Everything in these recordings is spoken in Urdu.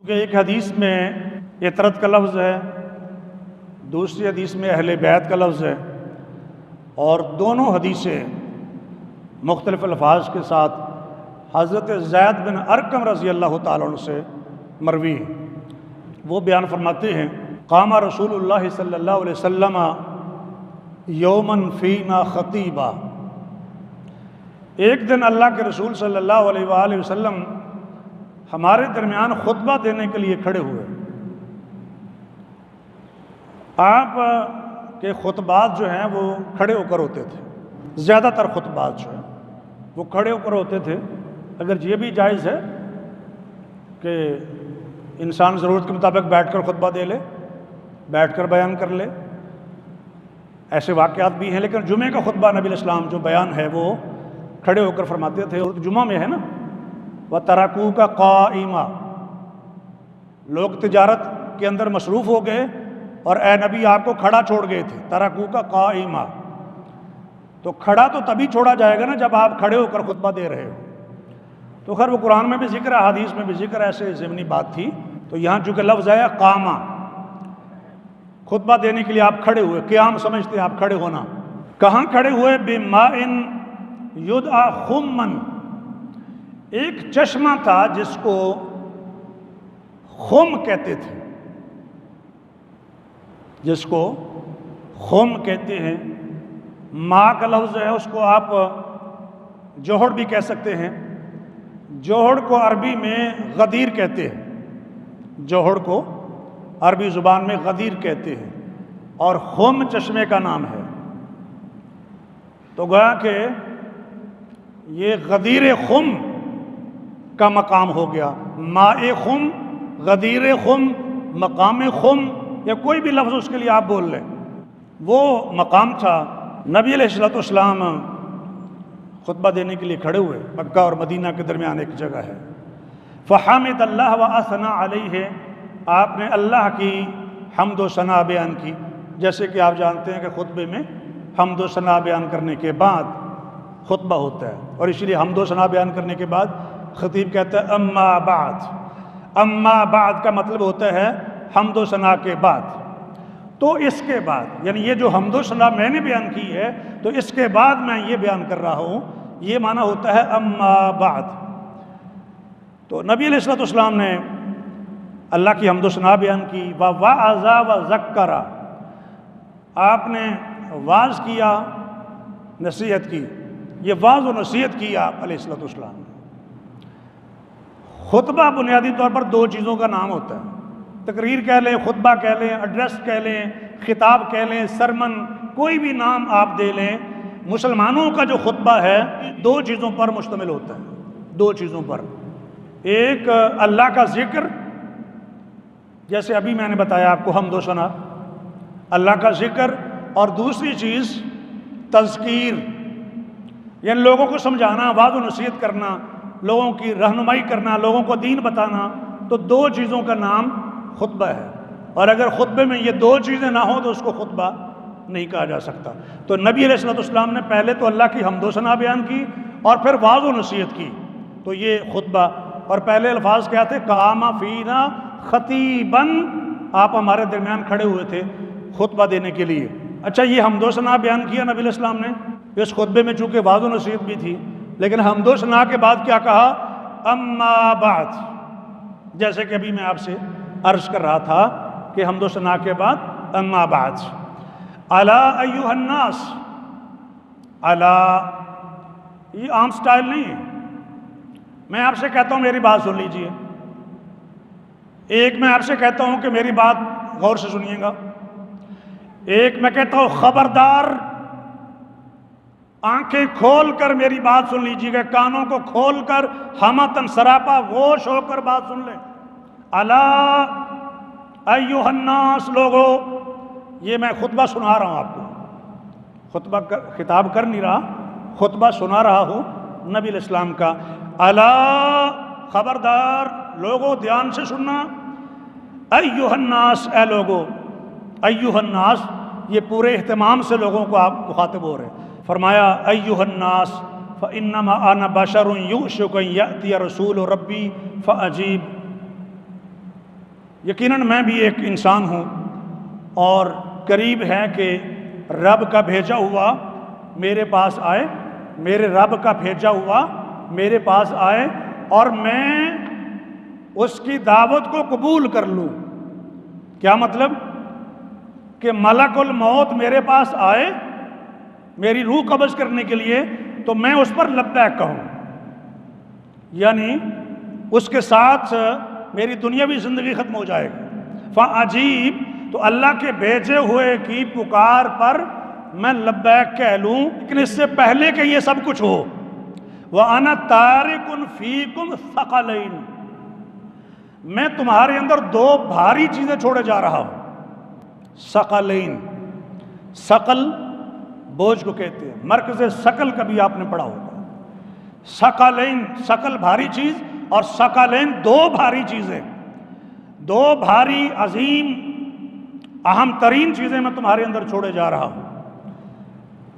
کہ ایک حدیث میں اطرت کا لفظ ہے، دوسری حدیث میں اہل بیت کا لفظ ہے، اور دونوں حدیثیں مختلف الفاظ کے ساتھ حضرت زید بن ارقم رضی اللہ تعالیٰ عنہ سے مروی ہیں۔ وہ بیان فرماتے ہیں، قام رسول اللہ صلی اللہ علیہ وسلم یومن فینا خطیبا، ایک دن اللہ کے رسول صلی اللہ علیہ وآلہ وسلم ہمارے درمیان خطبہ دینے کے لیے کھڑے ہوئے۔ آپ کے خطبات جو ہیں وہ کھڑے ہو کر ہوتے تھے، زیادہ تر خطبات جو ہیں وہ کھڑے ہو کر ہوتے تھے۔ اگر یہ بھی جائز ہے کہ انسان ضرورت کے مطابق بیٹھ کر خطبہ دے لے، بیٹھ کر بیان کر لے، ایسے واقعات بھی ہیں، لیکن جمعہ کا خطبہ نبی علیہ السلام جو بیان ہے وہ کھڑے ہو کر فرماتے تھے۔ اور جمعہ میں ہے نا، وَتَرَكُوكَ قَائِمًا، لوگ تجارت کے اندر مصروف ہو گئے اور اے نبی آپ کو کھڑا چھوڑ گئے تھے۔ تَرَكُوكَ قَائِمًا، تو کھڑا تو تبھی چھوڑا جائے گا نا جب آپ کھڑے ہو کر خطبہ دے رہے ہو۔ تو خیر وہ قرآن میں بھی ذکر ہے، حدیث میں بھی ذکر ہے، ایسے ضمنی بات تھی۔ تو یہاں چونکہ لفظ ہے قامہ، خطبہ دینے کے لیے آپ کھڑے ہوئے، قیام سمجھتے ہیں آپ کھڑے ہونا۔ کہاں کھڑے ہوئے؟ بِمَاءٍ يُدْعَى خُمًّا، ایک چشمہ تھا جس کو خم کہتے تھے، جس کو خم کہتے ہیں۔ ماء کا لفظ ہے، اس کو آپ جوہڑ بھی کہہ سکتے ہیں۔ جوہڑ کو عربی میں غدیر کہتے ہیں، جوہڑ کو عربی زبان میں غدیر کہتے ہیں، اور خم چشمے کا نام ہے۔ تو گویا کہ یہ غدیر خم کا مقام ہو گیا، ماء خم، غدیر خم، مقام خم، یا کوئی بھی لفظ اس کے لیے آپ بول لیں، وہ مقام تھا۔ نبی علیہ السلام خطبہ دینے کے لیے کھڑے ہوئے، مکہ اور مدینہ کے درمیان ایک جگہ ہے۔ فحمد اللہ واثنى علیہ، آپ نے اللہ کی حمد و ثنا بیان کی۔ جیسے کہ آپ جانتے ہیں کہ خطبے میں حمد و ثنا بیان کرنے کے بعد خطبہ ہوتا ہے، اور اسی لیے حمد و ثنا بیان کرنے کے بعد خطیب کہتا ہے اما بعد۔ اما بعد کا مطلب ہوتا ہے حمد و ثنا کے بعد۔ تو اس کے بعد، یعنی یہ جو حمد و ثنا میں نے بیان کی ہے تو اس کے بعد میں یہ بیان کر رہا ہوں، یہ معنی ہوتا ہے اما بعد۔ تو نبی علیہ السلام نے اللہ کی حمد و ثنا بیان کی۔ وَوَعَظَ وَذَكَّرَ، آپ نے واعظ کیا، نصیحت کی۔ یہ واعظ و نصیحت کی آپ علیہ السلام نے۔ خطبہ بنیادی طور پر دو چیزوں کا نام ہوتا ہے، تقریر کہہ لیں، خطبہ کہہ لیں، ایڈریس کہہ لیں، خطاب کہہ لیں، سرمن، کوئی بھی نام آپ دے لیں۔ مسلمانوں کا جو خطبہ ہے دو چیزوں پر مشتمل ہوتا ہے، دو چیزوں پر۔ ایک اللہ کا ذکر، جیسے ابھی میں نے بتایا آپ کو حمد و ثنا، اللہ کا ذکر، اور دوسری چیز تذکیر، یعنی لوگوں کو سمجھانا، واعظ و نصیحت کرنا، لوگوں کی رہنمائی کرنا، لوگوں کو دین بتانا۔ تو دو چیزوں کا نام خطبہ ہے، اور اگر خطبے میں یہ دو چیزیں نہ ہوں تو اس کو خطبہ نہیں کہا جا سکتا۔ تو نبی علیہ السلام نے پہلے تو اللہ کی حمد و ثنا بیان کی اور پھر واعظ و نصیحت کی، تو یہ خطبہ۔ اور پہلے الفاظ کیا تھے؟ قام فینا خطیباً، آپ ہمارے درمیان کھڑے ہوئے تھے خطبہ دینے کے لیے۔ اچھا، یہ حمد و ثنا بیان کیا نبی علیہ السلام نے اس خطبے میں، چونکہ واعظ و نصیحت بھی تھی، لیکن حمد و ثنا کے بعد کیا کہا؟ اما بعد، جیسے کہ ابھی میں آپ سے عرض کر رہا تھا کہ حمد و ثنا کے بعد اما بعد۔ الا ایھا الناس، الا، یہ عام سٹائل نہیں ہے۔ میں آپ سے کہتا ہوں میری بات سن لیجئے، ایک میں آپ سے کہتا ہوں کہ میری بات غور سے سنیے گا، ایک میں کہتا ہوں خبردار آنکھیں کھول کر میری بات سن لیجیے گا، کانوں کو کھول کر ہمتن سراپا ہوش ہو کر بات سن لیں۔ الا ایھا الناس، لوگو، یہ میں خطبہ سنا رہا ہوں آپ کو، خطبہ خطاب کر نہیں رہا، خطبہ سنا رہا ہوں نبی علیہ السلام کا۔ الا، خبردار، لوگو دھیان سے سننا، ایھا الناس، اے لوگو، ایھا الناس، یہ پورے اہتمام سے لوگوں کو آپ مخاطب ہو رہے ہیں۔ فرمایا ایھا الناس فإنما أنا بشر يؤشك أن يأتي رسول ربي فأجيب، یقیناً میں بھی ایک انسان ہوں اور قریب ہے کہ رب کا بھیجا ہوا میرے پاس آئے، میرے رب کا بھیجا ہوا میرے پاس آئے اور میں اس کی دعوت کو قبول کر لوں۔ کیا مطلب؟ کہ ملک الموت میرے پاس آئے میری روح قبض کرنے کے لیے تو میں اس پر لبیک کہوں، یعنی اس کے ساتھ میری دنیاوی زندگی ختم ہو جائے گی۔ فعجیب، تو اللہ کے بھیجے ہوئے کی پکار پر میں لبیک کہہ لوں، لیکن اس سے پہلے کہ یہ سب کچھ ہو، وَأَنَا تَارِكٌ فِيكُمْ ثَقَلَيْنِ، میں تمہارے اندر دو بھاری چیزیں چھوڑے جا رہا ہوں۔ ثقلین، ثقل بوجھ کو کہتے ہیں، مرکز ثقل کبھی آپ نے پڑھا ہوگا۔ ثقلین، ثقل بھاری چیز، اور ثقلین دو بھاری چیزیں، دو بھاری عظیم اہم ترین چیزیں میں تمہارے اندر چھوڑے جا رہا ہوں۔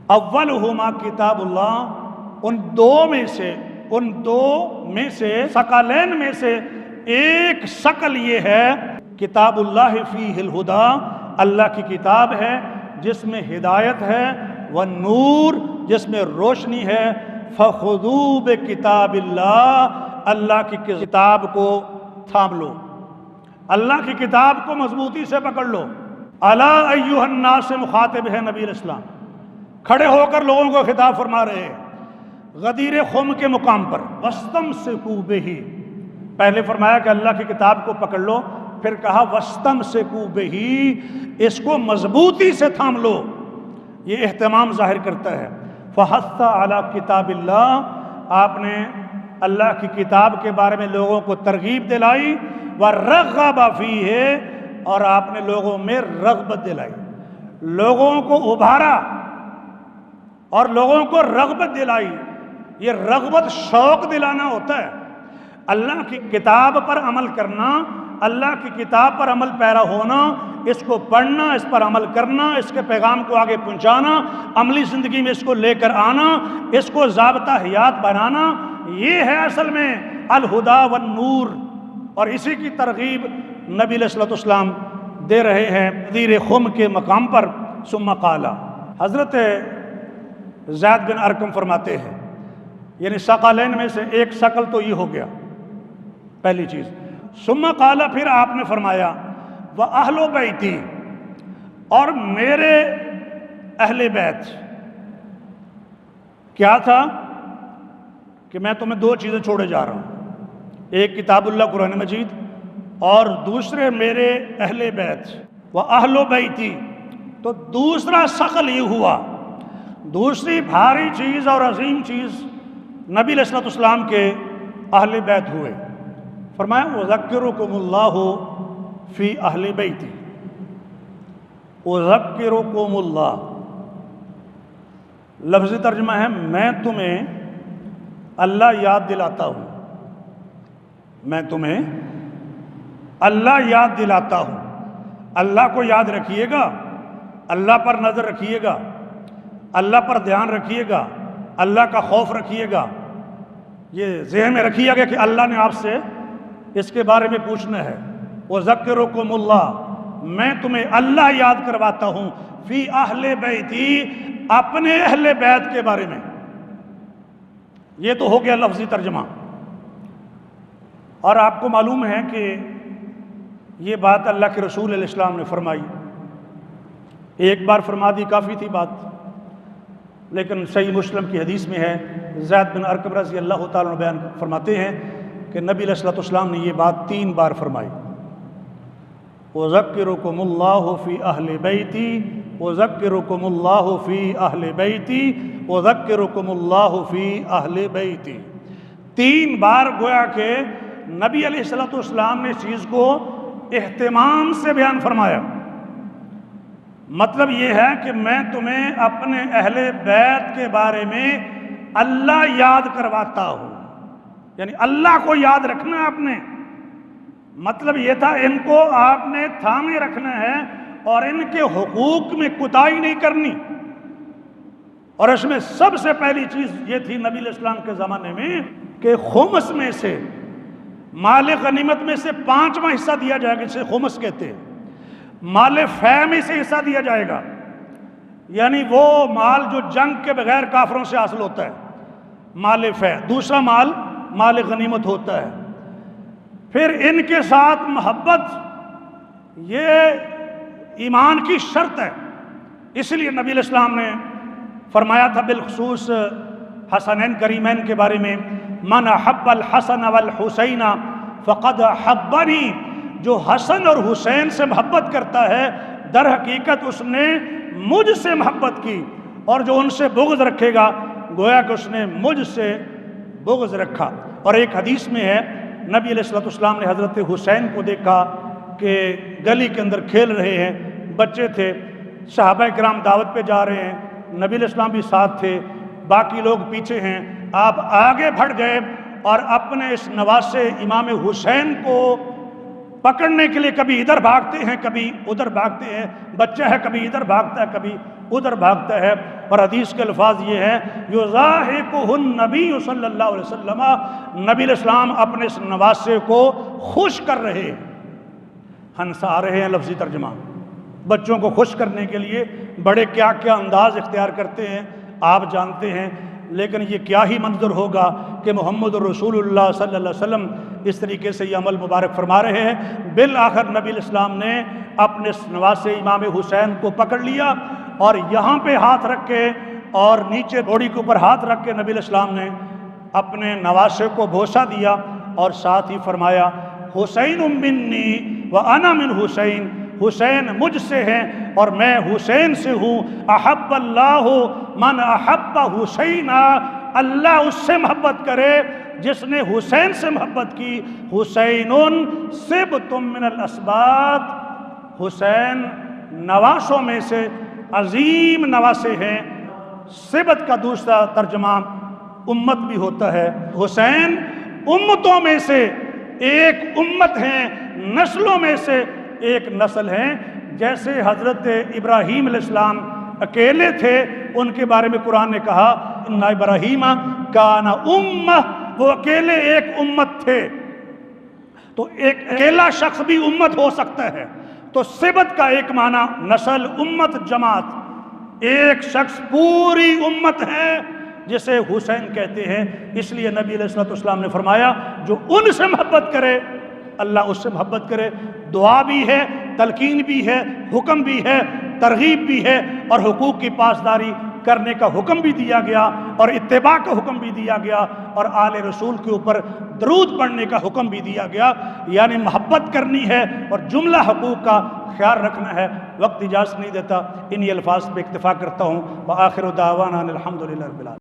اولہما کتاب اللہ، ان دو میں سے ثقلین میں سے ایک ثقل یہ ہے کتاب اللہ فیہ الہدی، اللہ کی کتاب ہے جس میں ہدایت ہے، والنور جس میں روشنی ہے، فخذوا بکتاب اللہ، اللہ کی کتاب کو تھام لو، اللہ کی کتاب کو مضبوطی سے پکڑ لو۔ الا ایھا الناس سے مخاطب ہے نبی اسلام، کھڑے ہو کر لوگوں کو خطاب فرما رہے ہیں غدیر خم کے مقام پر۔ واستمسکوا بہ، پہلے فرمایا کہ اللہ کی کتاب کو پکڑ لو، پھر کہا واستمسکوا بہ، اس کو مضبوطی سے تھام لو، یہ اہتمام ظاہر کرتا ہے۔ فحث علی کتاب اللہ، آپ نے اللہ کی کتاب کے بارے میں لوگوں کو ترغیب دلائی، ورغب فیہ، اور آپ نے لوگوں میں رغبت دلائی، لوگوں کو ابھارا اور لوگوں کو رغبت دلائی۔ یہ رغبت شوق دلانا ہوتا ہے، اللہ کی کتاب پر عمل کرنا، اللہ کی کتاب پر عمل پیرا ہونا، اس کو پڑھنا، اس پر عمل کرنا، اس کے پیغام کو آگے پہنچانا، عملی زندگی میں اس کو لے کر آنا، اس کو ضابطہ حیات بنانا، یہ ہے اصل میں الہدی والنور۔ اور اسی کی ترغیب نبی علیہ الصلوۃ والسلام دے رہے ہیں غدیر خم کے مقام پر۔ ثم قال، حضرت زید بن ارقم فرماتے ہیں، یعنی ثقلین میں سے ایک ثقل تو یہ ہو گیا پہلی چیز۔ ثم قال، پھر آپ نے فرمایا، وَأَهْلُ بَيْتِي، اور میرے اہل بیت۔ کیا تھا؟ کہ میں تمہیں دو چیزیں چھوڑے جا رہا ہوں، ایک کتاب اللہ قرآن مجید، اور دوسرے میرے اہل بیت۔ وَأَهْلُ بَيْتِي، تو دوسرا ثقل یہ ہوا، دوسری بھاری چیز اور عظیم چیز نبی علیہ الصلوۃ والسلام کے اہل بیت ہوئے۔ فرمایا اذکرکم اللہ فی اہل بیتی، اذکرکم اللہ، لفظی ترجمہ ہے میں تمہیں اللہ یاد دلاتا ہوں، میں تمہیں اللہ یاد دلاتا ہوں۔ اللہ کو یاد رکھیے گا، اللہ پر نظر رکھیے گا، اللہ پر دھیان رکھیے گا، اللہ کا خوف رکھیے گا، یہ ذہن میں رکھیے گا کہ اللہ نے آپ سے اس کے بارے میں پوچھنا ہے۔ وَذَكِّرُكُمُ اللَّهُ، میں تمہیں اللہ یاد کرواتا ہوں، فی اہل بیتی، اپنے اہل بیت کے بارے میں۔ یہ تو ہو گیا لفظی ترجمہ۔ اور آپ کو معلوم ہے کہ یہ بات اللہ کے رسول علیہ السلام نے فرمائی، ایک بار فرما دی کافی تھی بات، لیکن صحیح مسلم کی حدیث میں ہے، زید بن ارقم رضی اللہ تعالیٰ عنہ بیان فرماتے ہیں کہ نبی علیہ الصلوۃ والسلام نے یہ بات 3 بار فرمائی۔ وَذَكِّرُكُمُ اللَّهُ فِي أَهْلِ بَيْتِي، وَذَكِّرُكُمُ اللَّهُ فِي أَهْلِ بَيْتِي، وَذَكِّرُكُمُ اللَّهُ فِي أَهْلِ بَيْتِي۔ 3 بار گویا کہ نبی علیہ الصلوۃ والسلام نے اس چیز کو اہتمام سے بیان فرمایا۔ مطلب یہ ہے کہ میں تمہیں اپنے اہل بیت کے بارے میں اللہ یاد کرواتا ہوں، یعنی اللہ کو یاد رکھنا آپ نے۔ مطلب یہ تھا ان کو آپ نے تھامے رکھنا ہے اور ان کے حقوق میں کوتاہی نہیں کرنی۔ اور اس میں سب سے پہلی چیز یہ تھی نبی علیہ السلام کے زمانے میں کہ خمس میں سے مال غنیمت میں سے 5واں حصہ دیا جائے گا، جسے خمس کہتے ہیں۔ مال فے میں سے حصہ دیا جائے گا، یعنی وہ مال جو جنگ کے بغیر کافروں سے حاصل ہوتا ہے، مال فے۔ دوسرا مال مال غنیمت ہوتا ہے۔ پھر ان کے ساتھ محبت یہ ایمان کی شرط ہے، اس لیے نبی علیہ السلام نے فرمایا تھا بالخصوص حسنین کریمین کے بارے میں، من احب الحسن والحسین فقد احبنی، جو حسن اور حسین سے محبت کرتا ہے در حقیقت اس نے مجھ سے محبت کی، اور جو ان سے بغض رکھے گا گویا کہ اس نے مجھ سے بغض رکھا۔ اور ایک حدیث میں ہے نبی علیہ السلام نے حضرت حسین کو دیکھا کہ گلی کے اندر کھیل رہے ہیں، بچے تھے، صحابہ کرام دعوت پہ جا رہے ہیں، نبی علیہ السلام بھی ساتھ تھے، باقی لوگ پیچھے ہیں، آپ آگے بڑھ گئے اور اپنے اس نواسے امام حسین کو پکڑنے کے لیے کبھی ادھر بھاگتے ہیں کبھی ادھر بھاگتے ہیں، بچہ ہے کبھی ادھر بھاگتا ہے کبھی ادھر بھاگتا ہے۔ اور حدیث کے الفاظ یہ ہیں یضاحکہ النبی صلی اللہ علیہ وسلم، نبی علیہ السلام اپنے اس نواسے کو خوش کر رہے ہیں، ہنسا رہے ہیں، لفظی ترجمہ۔ بچوں کو خوش کرنے کے لیے بڑے کیا کیا انداز اختیار کرتے ہیں آپ جانتے ہیں، لیکن یہ کیا ہی منظر ہوگا کہ محمد رسول اللہ صلی اللہ علیہ وسلم اس طریقے سے یہ عمل مبارک فرما رہے ہیں۔ بالآخر نبی علیہ السلام نے اپنے نواسے امام حسین کو پکڑ لیا اور یہاں پہ ہاتھ رکھ کے اور نیچے گھوڑی کے اوپر ہاتھ رکھ کے نبی علیہ السلام نے اپنے نواسے کو بوسہ دیا اور ساتھ ہی فرمایا حسین منی وانا من حسین، حسین مجھ سے ہیں اور میں حسین سے ہوں۔ احب اللہ من احب حسین، اللہ اس سے محبت کرے جس نے حسین سے محبت کی۔ حسین سبط من الاسباط، حسین نواسوں میں سے عظیم نواسے ہیں۔ سبط کا دوسرا ترجمہ امت بھی ہوتا ہے۔ حسین امتوں میں سے ایک امت ہیں، نسلوں میں سے ایک نسل ہیں۔ جیسے حضرت ابراہیم علیہ السلام اکیلے تھے، ان کے بارے میں قرآن نے کہا ان ابراہیم کان امہ، وہ اکیلے ایک امت تھے۔ تو ایک اکیلا شخص بھی امت ہو سکتا ہے۔ تو سبت کا ایک معنی نسل، امت، جماعت، ایک شخص پوری امت ہے جسے حسین کہتے ہیں۔ اس لیے نبی علیہ السلام نے فرمایا جو ان سے محبت کرے اللہ اس سے محبت کرے۔ دعا بھی ہے، تلقین بھی ہے، حکم بھی ہے، ترغیب بھی ہے، اور حقوق کی پاسداری کرنے کا حکم بھی دیا گیا اور اتباع کا حکم بھی دیا گیا اور آل رسول کے اوپر درود پڑھنے کا حکم بھی دیا گیا، یعنی محبت کرنی ہے اور جملہ حقوق کا خیال رکھنا ہے۔ وقت اجازت نہیں دیتا، انہی الفاظ پہ اکتفا کرتا ہوں۔ وآخر دعوانا الحمدللہ رب العالمین۔